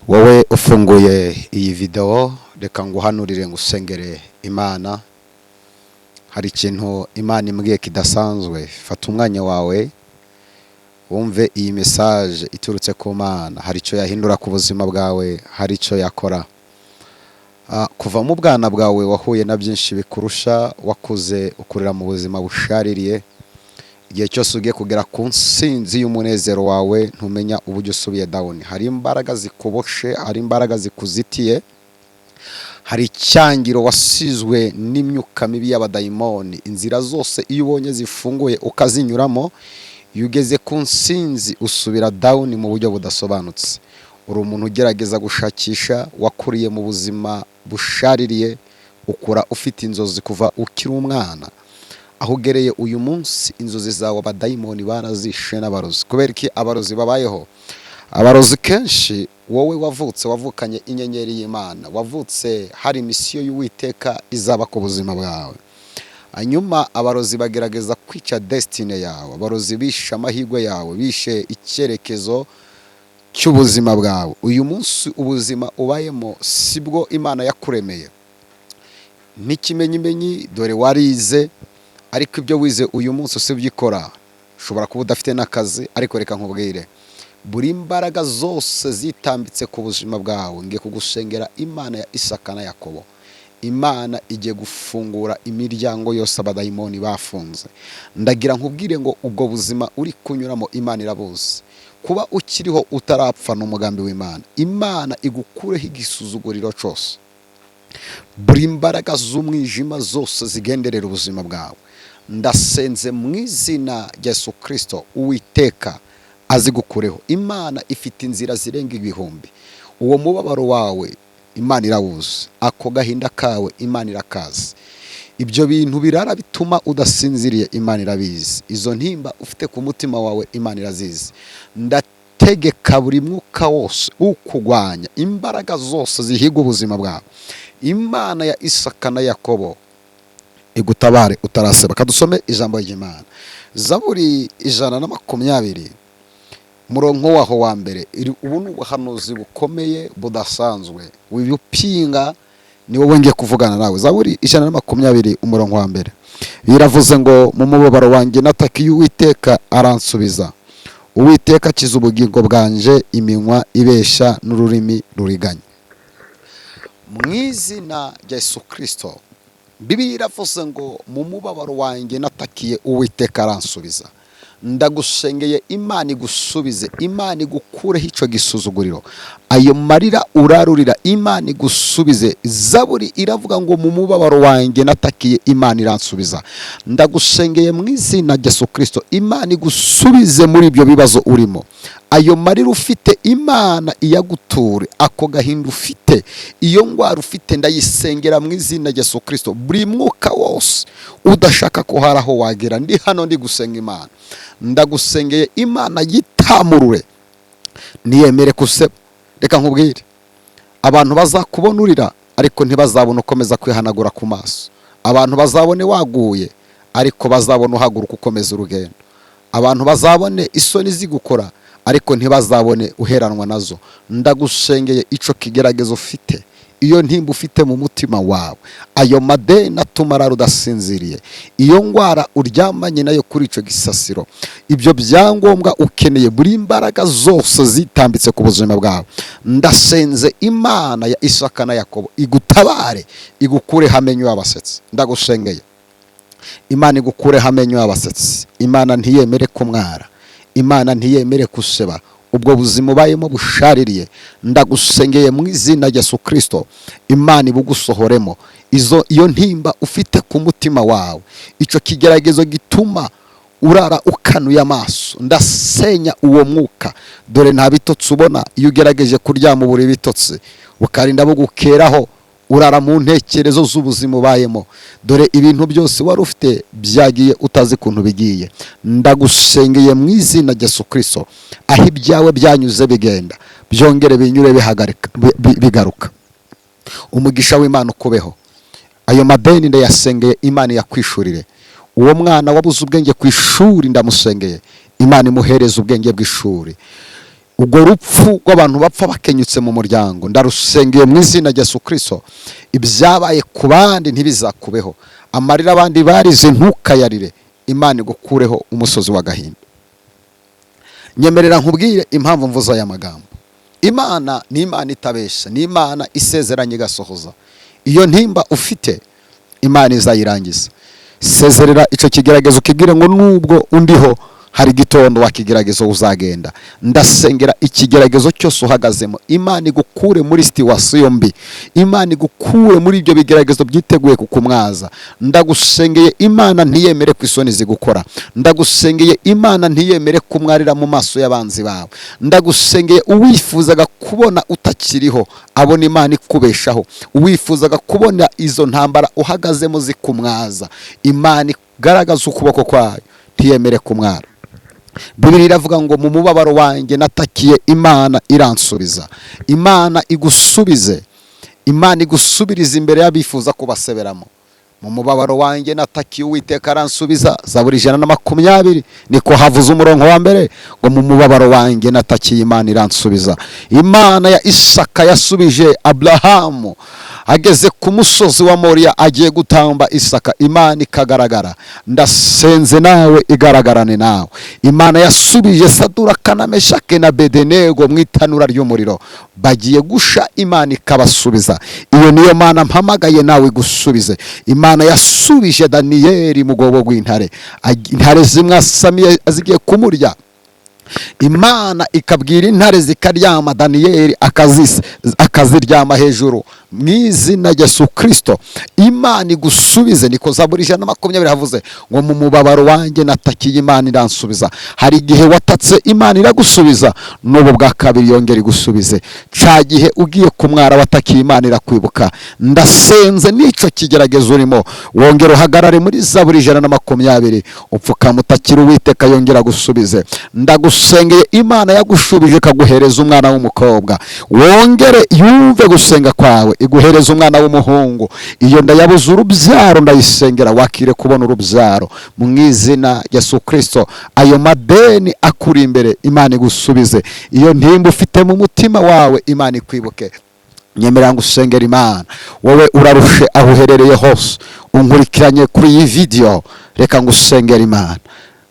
Wowe ufunguye iyi video reka nguhanurire ngusengere Imana. Hari ikintu Imana imbwiye kidasanzwe. Fata umwanya wawe wumve iyi message iturutse ku Mana. Hari icyo yahindura ku buzima bwawe, hari icyo yakora. Kuva mu bwana bwawe wahuye na byinshi bikurusha, wakuze ukurira mu buzima bushaririye. Igihe cyose ugiye kugera ku nsinzi y'umunezero wawe ntumenya uburyo usubiye down. Hari imbaraga zikuboshe, hari imbaraga zikuzitiye, hari icyangiro wasizwe n'imyuka mibi y'abadayimoni. Inzira zose iyo ubonye zifunguye ukazinyuramo, iyo ugeze ku nsinzi usubira down mu buryo budasobanutse. Uri umuntu ugerageza gushakisha, wakuriye mu buzima bushaririye, ukura ufite inzozi kuva ukiri umwana. Aho ugereye uyu munsi inzozi zawe abadayimoni barazishe n'abarozi. Kubera iki abarozi babayeho? Abarozi kenshi wowe wavukanye inyenyeri y'Imana, wavutse hari misiyo y'Uwiteka izaba ku buzima bwawe. Hanyuma abarozi bagerageza kwica destiny yawe. Abarozi bishe amahirwe yawe, bishe icyerekezo cy'ubuzima bwawe. Uyu munsi ubuzima ubayemo sibwo Imana yakuremeye. N'ikimenyimenyi dore warize, ariko ibyo wize uyu munsi usibyikora. Ushobora kuba udafite n'akazi, ariko reka nkubwire, buri imbaraga zose zitambitse ku buzima bwawe ngiye kugusengera Imana ya Isaka na Yakobo. Imana igiye gufungura imiryango yose abadayimoni bafunze. Ndagira nkubwire ngo ubwo buzima uri kunyuramo Imana irabuzi. Kuba ukiriho utarapfa n'umugambi w'Imana. Imana igukureho igisuzuguriro cyose. Buri imbaraga z'umwijima zose zigenderera ubuzima bwawe. Ndasenze mu izina rya Yesu Kristo, Uwiteka azigukureho. Imana ifite inzira zirenga ibihumbi. Uwo mubabaro wawe Imana irawuzi, ako gahinda kawe Imana irakazi. Ibyo bintu birara bituma udasinziriye Imana irabizi. Izo ntimba ufite ku mutima wawe Imana irazizi. Ndategeka buri mwuka wose ukugwanya, imbaraga zose zihiga ubuzima bwawe, Imana ya Isaka na Yakobo igutabare utaraseba. Kadusome ijambo ry'Imana. Zaburi 120 murongo waho wa mbere. Ubu ni ubuhanuzi bukomeye budasanzwe. Wibupinga ni wowe ngiye kuvugana nawe. Zaburi 120 umurongo wa mbere. Biravuze ngo mu mubabaro wanjye natakiye Uwiteka aransubiza. Uwiteka akiza ubugingo bwanje, iminwa ibesha n'ururimi ruriganya. Mu izina rya Yesu Kristo, Bibiliya iravuze ngo mu mubabaro wanjye natakiye Uwiteka aransubiza. Ndagusengeye Imana igusubize, Imana igukureho icyo gisuzuguriro. Ayo marira urarurira Imana igusubize. Zaburi iravuga ngo mu mubabaro wanjye natakiye Imana iransubiza. Ndagusengeye mu izina rya Yesu Kristo, Imana igusubize muri ibyo bibazo urimo. Ayo marira ufite Imana iyaguture. Ako gahinda ufite, iyo ngwara ufite, ndayisengera mu izina rya Yesu Kristo. Buri mwuka wose udashaka ko haraho wagera, ndi hano ndi gusenga Imana. Ndagusengeye Imana yitamurure, niyemere kuseba. Reka nkubwire, abantu bazakubona urira ariko ntibazabona ukomeza kwihanagura ku maso. Abantu bazabone waguye ariko bazabona uhaguruka ukomeza urugendo. Abantu bazabone isoni zigukora ariko ntibazabone uheranwa nazo. Ndagusengeye ico kigeragezo ufite, iyo ntimba ufite mu mutima wawe, ayo madeni atuma udasinziriye, iyo ngwara uryamanye nayo kuri ico gisasiro, ibyo byangombwa ukeneye, buri imbaraga zose zitambitse ku buzima bwawe, ndasenze Imana ya Isaka na Yakobo igutabare, igukure hamenyo y'abasetsi. Ndagusengeye Imana igukure hamenyo y'abasetsi. Imana ntiyemere kumwara, Imana ntiyemere kuseba. Ubwo buzima ubayemo bushaririye, ndagusengeye mu izina rya Yesu Kristo, Imana ibugusohoremo. Iyo ntimba ufite ku mutima wawe, icyo kigeragezo gituma urara ukanuye amaso, ndasenya uwo mwuka. Dore nta bitotsi ubona iyo ugerageje kuryama, ubura ibitotsi, ukarinda bugukeraho, urara mu ntekerezo z'ubuzima ubayemo. Dore ibintu byose wari ufite byagiye utazi kuntu bigiye. Ndagusengeye mu izina rya Yesu Kristo, aho ibyawe byanyuze bigenda, byongere binyure bigaruka. Umugisha w'Imana ukubeho. Ayo madeni ndayasengeye Imana yakwishurire. Uwo mwana wabuze ubwenge ku ishuri ndamusengeye, Imana imuhereze ubwenge bw'ishuri. ubwo rupfu rw'abantu bapfa bakenyutse mu muryango ndarusengeye mu izina rya Yesu Kristo. Ibyabaye ku bandi ntibizakubeho, amarira abandi barize ntukayarire. Imana igukureho umusozi w'agahinda. Nyemerera nkubwire impamvu mvuza aya magambo. Imana ni Imana itabesha, ni Imana isezeranye igasohoza. Iyo ntimba ufite Imana izayirangiza. Sezerera icyo kigeragezo kigire ngo nubwo undiho hari igitondo wakigeragezo uzagenda. Ndasengera ikigeragezo cyose uhagazemo, Imana igukure muri situwasiyo mbi, Imana igukure muri ibyo bigeragezo byiteguye kukumwaza. Ndagusengeye Imana ntiyemere ku isoni zigukora. Ndagusengeye Imana ntiyemere kumwarira mu maso y'abanzi bawe. Ndagusengeye uwifuzaga kubona utakiriho abona Imana ikubeshaho, uwifuzaga kubona izo ntambara uhagazemo zikumwaza, Imana igaragaza ukuboko kwayo ntiyemere kumwara. Bibiliya iravuga ngo mu mubabaro wanjye natakiye, Imana iransubiza. Imana igusubize, Imana igusubiriza imbere y'abifuza kubaseberamo. Mu mubabaro wanjye natakiye, Uwiteka aransubiza. Zaburi 120 niko havuze umurongo wa mbere ngo mu mubabaro wanjye natakiye, Imana iransubiza. Imana ya Isaka yasubije Aburahamu ageze ku musozi wa Moriya agiye gutamba Isaka, Imana ikagaragara. Ndasenze nawe igaragarane nawe. Imana yasubije Saduraka na Meshake na Bedenego mu itanura ry'umuriro, bagiye gusha, Imana ikabasubiza. Iyo niyo Mana mpamagaye nawe igusubize. Imana yasubije Daniyeli mu rwobo rw'intare, intare zimwasamiye zigiye kumurya, Imana ikabwira intare zikaryama, Daniyeli akaziryama hejuru. Mu izina rya Yesu Kristo Imana igusubize. Niko Zaburi 120 havuze ngo mu mubabaro wanjye natakiye, Imana iransubiza. Hari igihe watatse, Imana iragusubiza, n'ubu bwa kabiri yongera igusubize. Ca gihe ugiye kumwara watakiye, Imana irakwibuka. Ndasenze n'icyo kigeragezo urimo, wongera uhagarare muri Zaburi 120 upfukama utakira, Uwiteka yongera gusubize. Ndagusengeye Imana yagushubije ikaguhereza umwana w'umukobwa, wongere yumve gusenga kwawe, iguhereza umwana w'umuhungu. Iyo ndayabuze urubyaro ndayisengera wakire kubona urubyaro mu izina rya Yesu Kristo. Ayo madeni akuri imbere, Imana igusubize. Iyo ntimba ufite mu mutima wawe, Imana ikwibuke. Nyemerera ngusengera Imana. Wowe urarushe aho uherereye hose unkurikiranye kuri iyi video, reka ngusengera Imana.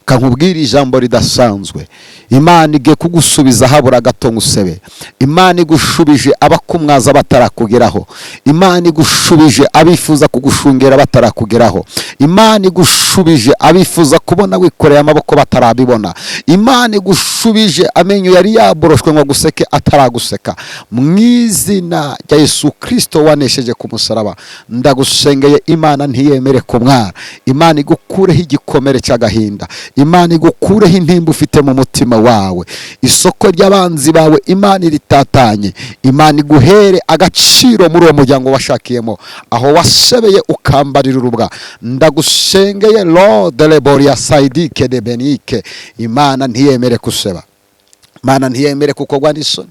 Kankubwira ijambo ridasanzwe. Imana igiye kugusubiza habura gato ngusebe. Imana igushubije abakumwaza batarakugeraho. Imana igushubije abifuza kugushungera batarakugeraho. Imana igushubije abifuza kubona wikoreye amaboko batarabibona. Imana igushubije amenyo yari yaboroshwe ngo guseke ataraguseka. Mu izina rya Yesu Kristo wanesheje ku musaraba, ndagusengeye Imana ntiyemere kumwara. Imana igukureho igikomere cy'agahinda. Imana igukureho intimba ufite mu mutima wawe. Isoko ry'abanzi bawe Imana iritatanye. Imana iguhere agaciro muri uwo muryango washakiyemo, aho wasebeye ukambarira urubwa. Ndagusengeye Lord de Boria Saidike de Benike. Imana ntiyemere kuseba, Imana ntiyemere kukogwa n'isoni.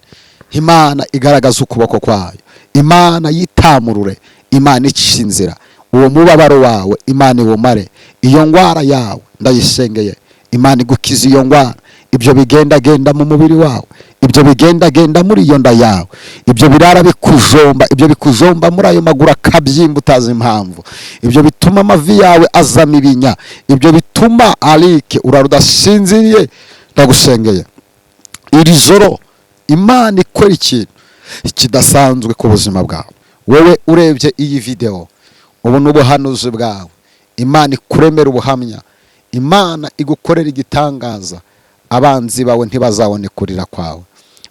Imana igaragaza ukuboko kwayo, Imana yitamurure, Imana icinzira uwo mubabaro wawe, Imana iwumare. Iyo ngwara yawe ndayisengeye, Imana igukiza iyo ngwara. Ibyo bigendagenda mu mubiri wawe, ibyo bigendagenda muri iyo nda yawe, ibyo birara bikujomba, ibyo bikujomba muri ayo maguru akabyimba utazi impamvu, ibyo bituma amavi yawe azama ibinya, ibyo bituma arike urarudasinziriye. Ndagusengeye iri joro Imana ikora ikintu kidasanzwe ku buzima bwawe. Wowe urebye iyi video ubu n'ubuhanuzi bwawe, Imana ikuremera ubuhamya, Imana igukorera igitangaza. Abanzi bawe ntibazabone kurira kwawe,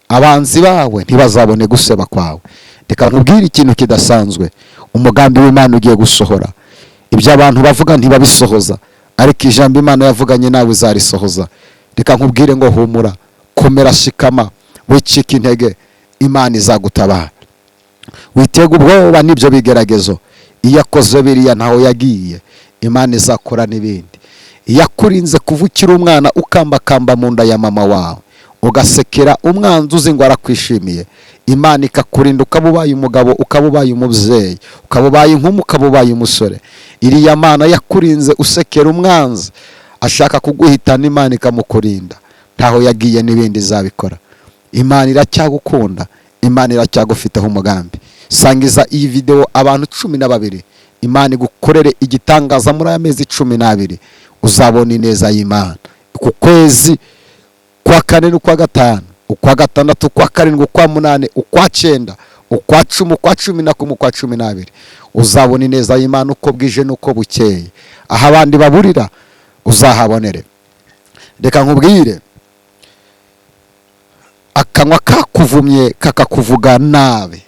abanzi bawe ntibazabone guseba kwawe. Reka nkubwire ikintu kidasanzwe, umugambi w'Imana ugiye gusohora. Ibyo abantu bavuga ntibabisohoza, ariko ijambo Imana yavuganye nawe uzarisohoza. Reka nkubwire ngo humura, komera, shikama, wicika intege, Imana izagutabara. Witega ubwoba n'ibyo bigeragezo. Iyo akoze biriya ntaho yagiye, Imana izakora n'ibindi. Yakurinze kuvukira umwana ukambakamba mu nda ya mama wawe, ugasekera umwanzi uzi ngo arakwishimiye. Imana ikakurinda ukabubaye umugabo, ukabubaye umubyeyi, ukabubaye inkumi, ukabubaye umusore. Iriya Mana yakurinze usekera umwanzi ashaka kuguhitana, Imana ikamukurinda. Ntaho yagiye n'ibindi izabikora. Imana iracyagukunda, Imana iracyagufiteho umugambi. Sangiza iyi video abantu 12. Imana igukorere igitangaza muri aya mezi 12. Uzabona ineza y'Imana. Ku kwezi kwa 4 n'ukwa 5, ukwa 6, ukwa 7, ukwa 8, ukwa 9, ukwa 10, ukwa 11, ukwa 12. Uzabona ineza y'Imana uko bwije n'uko bukeye. Aho abandi baburira uzahabonere. Reka nkubwire, akanwa kakuvumye kakakuvuga nabi,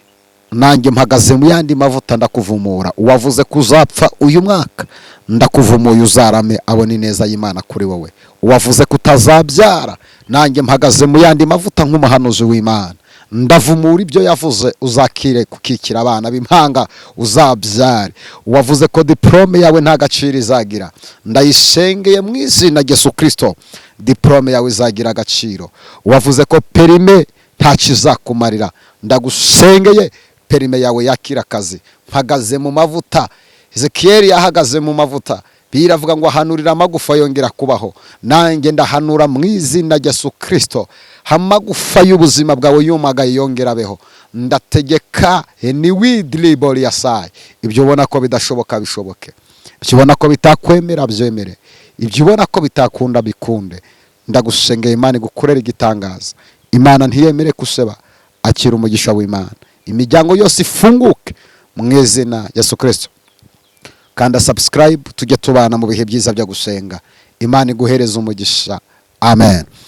nanjye mpagaze mu yandi mavuta ndakuvumura. Uwavuze kuzapfa uyu mwaka, ndakuvumuye uzarame abone ineza y'Imana kuri wowe. Uwavuze kutazabyara, nanjye mpagaze mu yandi mavuta nk'umuhanuzi w'Imana, ndavumura ibyo yavuze. Uzakire kukikira abana b'impanga uzabyare. Uwavuze ko diplome yawe nta gaciro izagira, ndayishengeye mu izina rya Yesu Kristo, diplome yawe izagira agaciro. Uwavuze ko perime nta kizakumarira, ndagusengeye perime yawe yakira akazi. Mpagaze mu mavuta. Ezekiel yahagaze mu mavuta, biravuga ngo ahanurira amagufa yongera kubaho. Nanjye ndahanura mu izina rya Yesu Kristo, amagufa y'ubuzima bwawe yumagaye yongera beho. Ndategeka ni widlibori yasaye, ibyo ubona ko bidashoboka bishoboke, ibyo ubona ko bitakwemera byemere, ibyo ubona ko bitakunda bikunde. Ndagusengeye Imana igukorera igitangaza. Imana ntiyemere kuseba, akira umugisha w'Imana. Imiryango yose ifunguke mu izina rya Yesu Kristo. Kanda subscribe tujye tubana mu bihe byiza byo gusenga. Imana iguhereza umugisha. Amen.